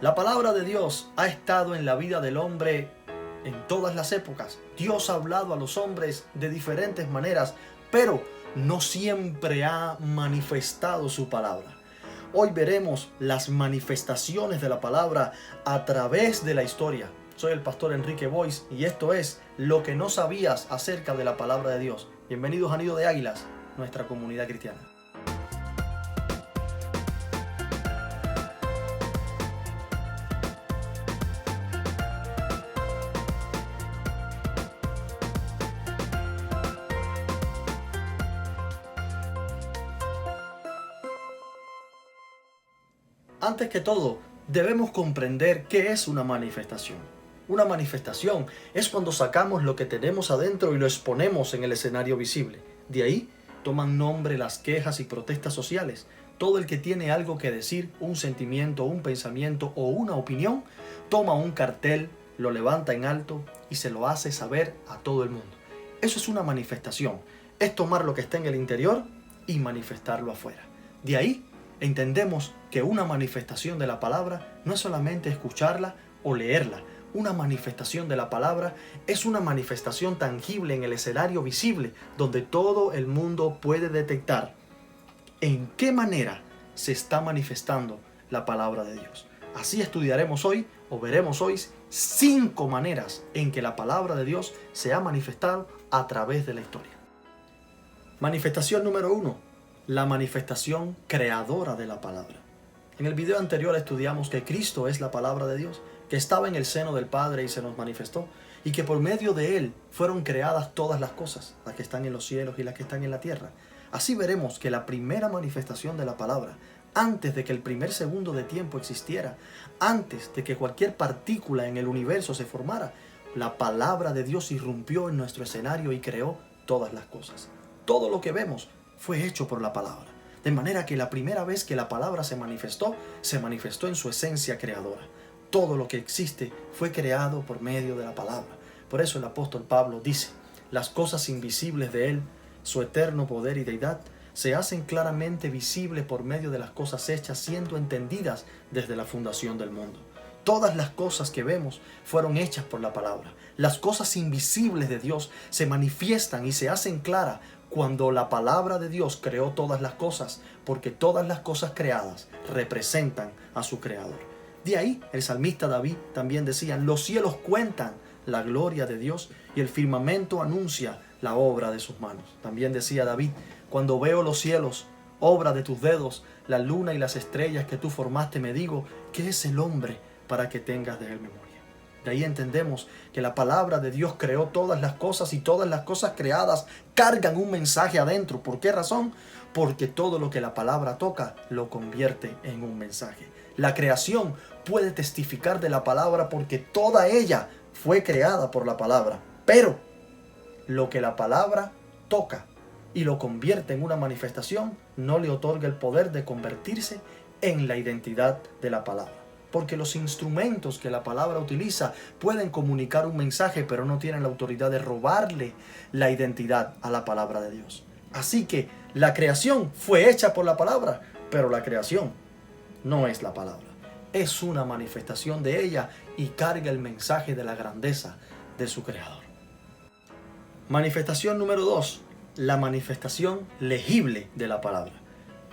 La palabra de Dios ha estado en la vida del hombre en todas las épocas. Dios ha hablado a los hombres de diferentes maneras, pero no siempre ha manifestado su palabra. Hoy veremos las manifestaciones de la palabra a través de la historia. Soy el pastor Enrique Boyce y esto es Lo que no sabías acerca de la palabra de Dios. Bienvenidos a Nido de Águilas, nuestra comunidad cristiana. Antes que todo, debemos comprender qué es una manifestación. Una manifestación es cuando sacamos lo que tenemos adentro y lo exponemos en el escenario visible. De ahí toman nombre las quejas y protestas sociales. Todo el que tiene algo que decir, un sentimiento, un pensamiento o una opinión, toma un cartel, lo levanta en alto y se lo hace saber a todo el mundo. Eso es una manifestación. Es tomar lo que está en el interior y manifestarlo afuera. De ahí entendemos que una manifestación de la palabra no es solamente escucharla o leerla. Una manifestación de la palabra es una manifestación tangible en el escenario visible, donde todo el mundo puede detectar en qué manera se está manifestando la palabra de Dios. Así estudiaremos hoy, o veremos hoy, 5 maneras en que la palabra de Dios se ha manifestado a través de la historia. Manifestación número 1. La manifestación creadora de la palabra. En el video anterior estudiamos que Cristo es la palabra de Dios, que estaba en el seno del Padre y se nos manifestó, y que por medio de Él fueron creadas todas las cosas, las que están en los cielos y las que están en la tierra. Así veremos que la primera manifestación de la palabra, antes de que el primer segundo de tiempo existiera, antes de que cualquier partícula en el universo se formara, la palabra de Dios irrumpió en nuestro escenario y creó todas las cosas. Todo lo que vemos fue hecho por la palabra. De manera que la primera vez que la palabra se manifestó en su esencia creadora. Todo lo que existe fue creado por medio de la palabra. Por eso el apóstol Pablo dice, las cosas invisibles de Él, su eterno poder y deidad, se hacen claramente visibles por medio de las cosas hechas, siendo entendidas desde la fundación del mundo. Todas las cosas que vemos fueron hechas por la palabra. Las cosas invisibles de Dios se manifiestan y se hacen claras cuando la palabra de Dios creó todas las cosas, porque todas las cosas creadas representan a su creador. De ahí el salmista David también decía, los cielos cuentan la gloria de Dios y el firmamento anuncia la obra de sus manos. También decía David, cuando veo los cielos, obra de tus dedos, la luna y las estrellas que tú formaste, me digo, ¿qué es el hombre para que tengas de él memoria? De ahí entendemos que la palabra de Dios creó todas las cosas y todas las cosas creadas cargan un mensaje adentro. ¿Por qué razón? Porque todo lo que la palabra toca lo convierte en un mensaje. La creación puede testificar de la palabra porque toda ella fue creada por la palabra. Pero lo que la palabra toca y lo convierte en una manifestación no le otorga el poder de convertirse en la identidad de la palabra. Porque los instrumentos que la palabra utiliza pueden comunicar un mensaje, pero no tienen la autoridad de robarle la identidad a la palabra de Dios. Así que la creación fue hecha por la palabra, pero la creación no es la palabra. Es una manifestación de ella y carga el mensaje de la grandeza de su creador. Manifestación número 2. La manifestación legible de la palabra.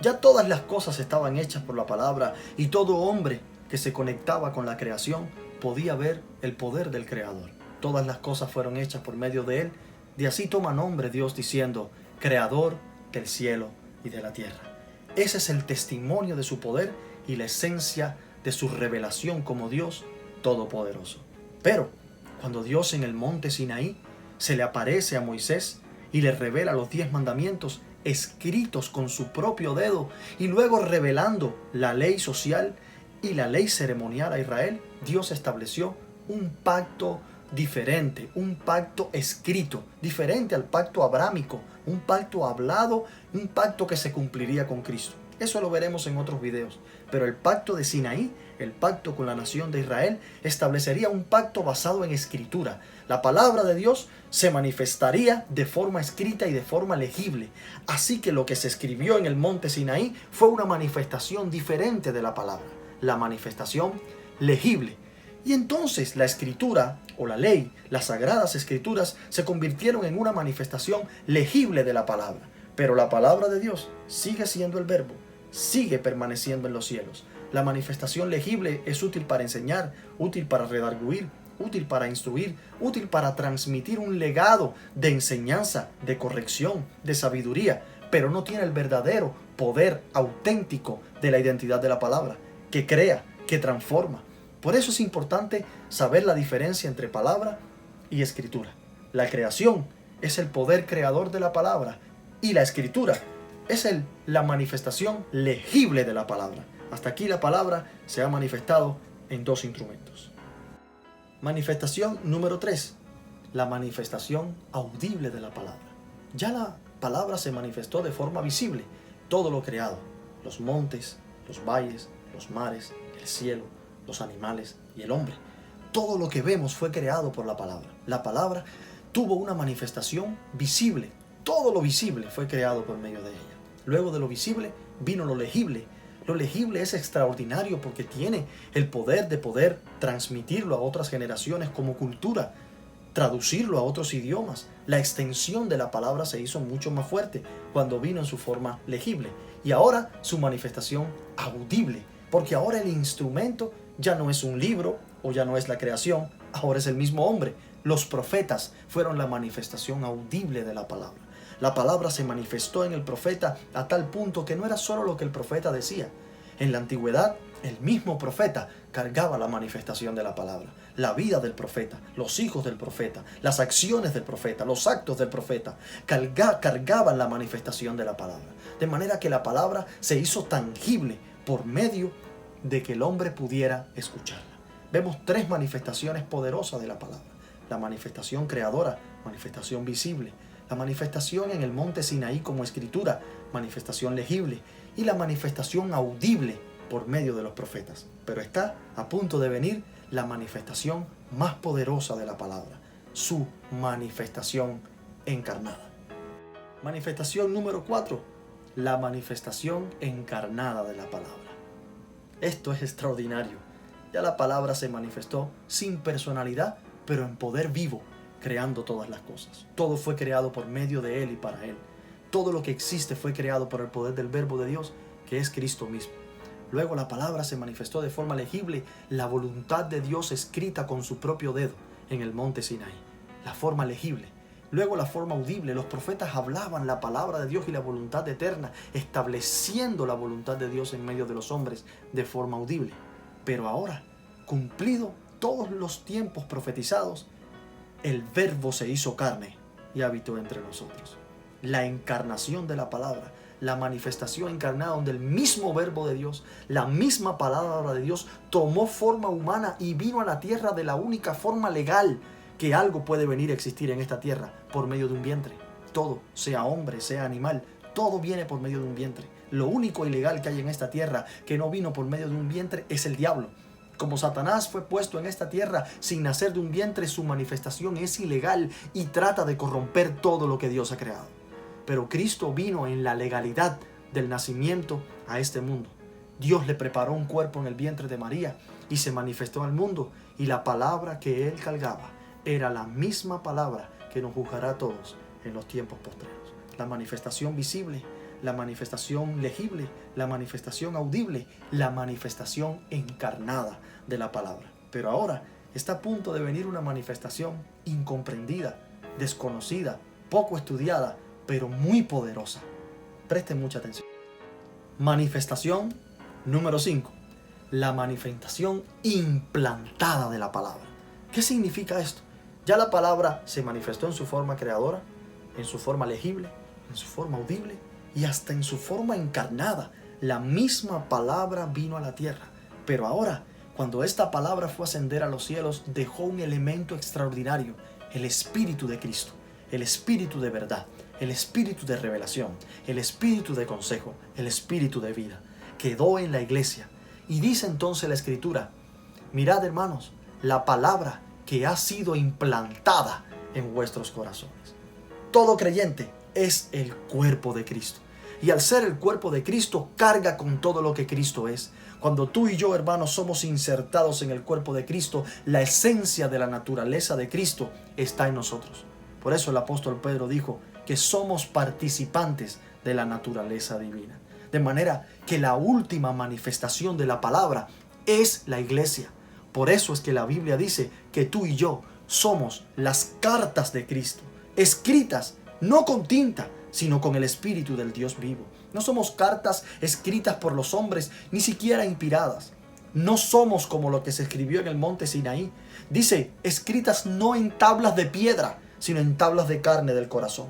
Ya todas las cosas estaban hechas por la palabra y todo hombre que se conectaba con la creación podía ver el poder del Creador. Todas las cosas fueron hechas por medio de Él. De así toma nombre Dios diciendo, Creador del cielo y de la tierra. Ese es el testimonio de su poder y la esencia de su revelación como Dios Todopoderoso. Pero cuando Dios en el monte Sinaí se le aparece a Moisés y le revela los 10 mandamientos escritos con su propio dedo y luego revelando la ley social y la ley ceremonial a Israel, Dios estableció un pacto diferente, un pacto escrito, diferente al pacto abrámico, un pacto hablado, un pacto que se cumpliría con Cristo. Eso lo veremos en otros videos. Pero el pacto de Sinaí, el pacto con la nación de Israel, establecería un pacto basado en escritura. La palabra de Dios se manifestaría de forma escrita y de forma legible. Así que lo que se escribió en el monte Sinaí fue una manifestación diferente de la palabra. La manifestación legible. Y entonces la escritura o la ley, las sagradas escrituras, se convirtieron en una manifestación legible de la palabra. Pero la palabra de Dios sigue siendo el verbo, sigue permaneciendo en los cielos. La manifestación legible es útil para enseñar, útil para redarguir, útil para instruir, útil para transmitir un legado de enseñanza, de corrección, de sabiduría, pero no tiene el verdadero poder auténtico de la identidad de la palabra, que crea, que transforma. Por eso es importante saber la diferencia entre palabra y escritura. La creación es el poder creador de la palabra y la escritura es la manifestación legible de la palabra. Hasta aquí la palabra se ha manifestado en dos instrumentos. Manifestación número 3. La manifestación audible de la palabra. Ya la palabra se manifestó de forma visible. Todo lo creado, los montes, los valles, los mares, el cielo, los animales y el hombre. Todo lo que vemos fue creado por la palabra. La palabra tuvo una manifestación visible. Todo lo visible fue creado por medio de ella. Luego de lo visible vino lo legible. Lo legible es extraordinario porque tiene el poder de poder transmitirlo a otras generaciones como cultura, traducirlo a otros idiomas. La extensión de la palabra se hizo mucho más fuerte cuando vino en su forma legible. Y ahora su manifestación audible, porque ahora el instrumento ya no es un libro o ya no es la creación, ahora es el mismo hombre. Los profetas fueron la manifestación audible de la palabra. La palabra se manifestó en el profeta a tal punto que no era solo lo que el profeta decía. En la antigüedad, el mismo profeta cargaba la manifestación de la palabra. La vida del profeta, los hijos del profeta, las acciones del profeta, los actos del profeta, cargaban la manifestación de la palabra. De manera que la palabra se hizo tangible por medio de que el hombre pudiera escucharla. Vemos tres manifestaciones poderosas de la palabra. La manifestación creadora, manifestación visible. La manifestación en el monte Sinaí como escritura, manifestación legible, y la manifestación audible por medio de los profetas. Pero está a punto de venir la manifestación más poderosa de la palabra, su manifestación encarnada. Manifestación número 4, la manifestación encarnada de la palabra. Esto es extraordinario. Ya la palabra se manifestó sin personalidad, pero en poder vivo, creando todas las cosas. Todo fue creado por medio de Él y para Él. Todo lo que existe fue creado por el poder del Verbo de Dios, que es Cristo mismo. Luego la palabra se manifestó de forma legible, la voluntad de Dios escrita con su propio dedo en el monte Sinaí. La forma legible. Luego la forma audible. Los profetas hablaban la palabra de Dios y la voluntad eterna, estableciendo la voluntad de Dios en medio de los hombres de forma audible. Pero ahora, cumplido todos los tiempos profetizados, el Verbo se hizo carne y habitó entre nosotros. La encarnación de la palabra, la manifestación encarnada donde el mismo Verbo de Dios, la misma palabra de Dios tomó forma humana y vino a la tierra de la única forma legal que algo puede venir a existir en esta tierra, por medio de un vientre. Todo, sea hombre, sea animal, todo viene por medio de un vientre. Lo único ilegal que hay en esta tierra que no vino por medio de un vientre es el diablo. Como Satanás fue puesto en esta tierra sin nacer de un vientre, su manifestación es ilegal y trata de corromper todo lo que Dios ha creado. Pero Cristo vino en la legalidad del nacimiento a este mundo. Dios le preparó un cuerpo en el vientre de María y se manifestó al mundo, y la palabra que Él cargaba era la misma palabra que nos juzgará a todos en los tiempos postreros. La manifestación visible, la manifestación legible, la manifestación audible, la manifestación encarnada de la palabra. Pero ahora está a punto de venir una manifestación incomprendida, desconocida, poco estudiada, pero muy poderosa. Presten mucha atención. Manifestación número 5. La manifestación implantada de la palabra. ¿Qué significa esto? Ya la palabra se manifestó en su forma creadora, en su forma legible, en su forma audible y hasta en su forma encarnada. La misma palabra vino a la tierra. Pero ahora, cuando esta palabra fue a ascender a los cielos, dejó un elemento extraordinario, el Espíritu de Cristo, el Espíritu de verdad, el Espíritu de revelación, el Espíritu de consejo, el Espíritu de vida. Quedó en la iglesia. Y dice entonces la Escritura, mirad hermanos, la palabra que ha sido implantada en vuestros corazones. Todo creyente es el cuerpo de Cristo. Y al ser el cuerpo de Cristo, carga con todo lo que Cristo es. Cuando tú y yo, hermanos, somos insertados en el cuerpo de Cristo, la esencia de la naturaleza de Cristo está en nosotros. Por eso el apóstol Pedro dijo que somos participantes de la naturaleza divina. De manera que la última manifestación de la palabra es la iglesia. Por eso es que la Biblia dice que tú y yo somos las cartas de Cristo, escritas no con tinta, sino con el Espíritu del Dios vivo. No somos cartas escritas por los hombres, ni siquiera inspiradas. No somos como lo que se escribió en el monte Sinaí. Dice, escritas no en tablas de piedra, sino en tablas de carne del corazón.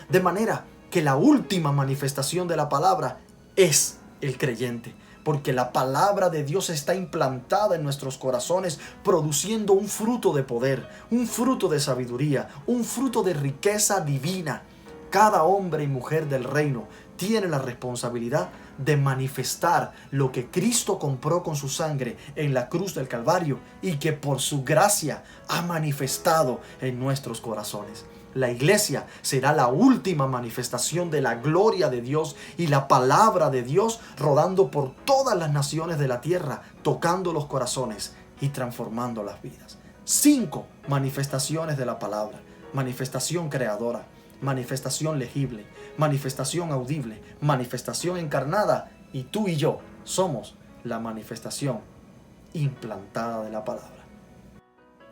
De manera que la última manifestación de la palabra es el creyente, porque la palabra de Dios está implantada en nuestros corazones, produciendo un fruto de poder, un fruto de sabiduría, un fruto de riqueza divina. Cada hombre y mujer del reino tiene la responsabilidad de manifestar lo que Cristo compró con su sangre en la cruz del Calvario y que por su gracia ha manifestado en nuestros corazones. La iglesia será la última manifestación de la gloria de Dios y la palabra de Dios rodando por todas las naciones de la tierra, tocando los corazones y transformando las vidas. 5 manifestaciones de la palabra: manifestación creadora, manifestación legible, manifestación audible, manifestación encarnada, y tú y yo somos la manifestación implantada de la palabra.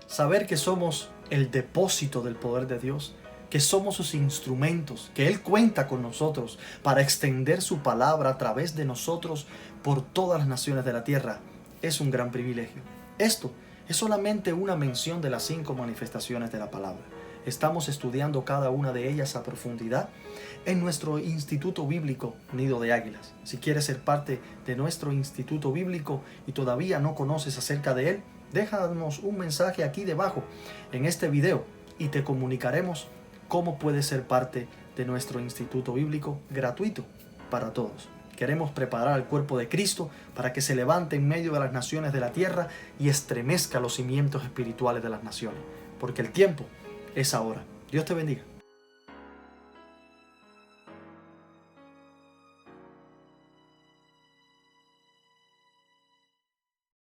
Saber que somos el depósito del poder de Dios, que somos sus instrumentos, que Él cuenta con nosotros para extender su palabra a través de nosotros por todas las naciones de la tierra, es un gran privilegio. Esto es solamente una mención de las 5 manifestaciones de la palabra. Estamos estudiando cada una de ellas a profundidad en nuestro Instituto Bíblico Nido de Águilas. Si quieres ser parte de nuestro Instituto Bíblico y todavía no conoces acerca de él, déjanos un mensaje aquí debajo en este video y te comunicaremos cómo puedes ser parte de nuestro Instituto Bíblico gratuito para todos. Queremos preparar al cuerpo de Cristo para que se levante en medio de las naciones de la tierra y estremezca los cimientos espirituales de las naciones, porque el tiempo es ahora. Dios te bendiga.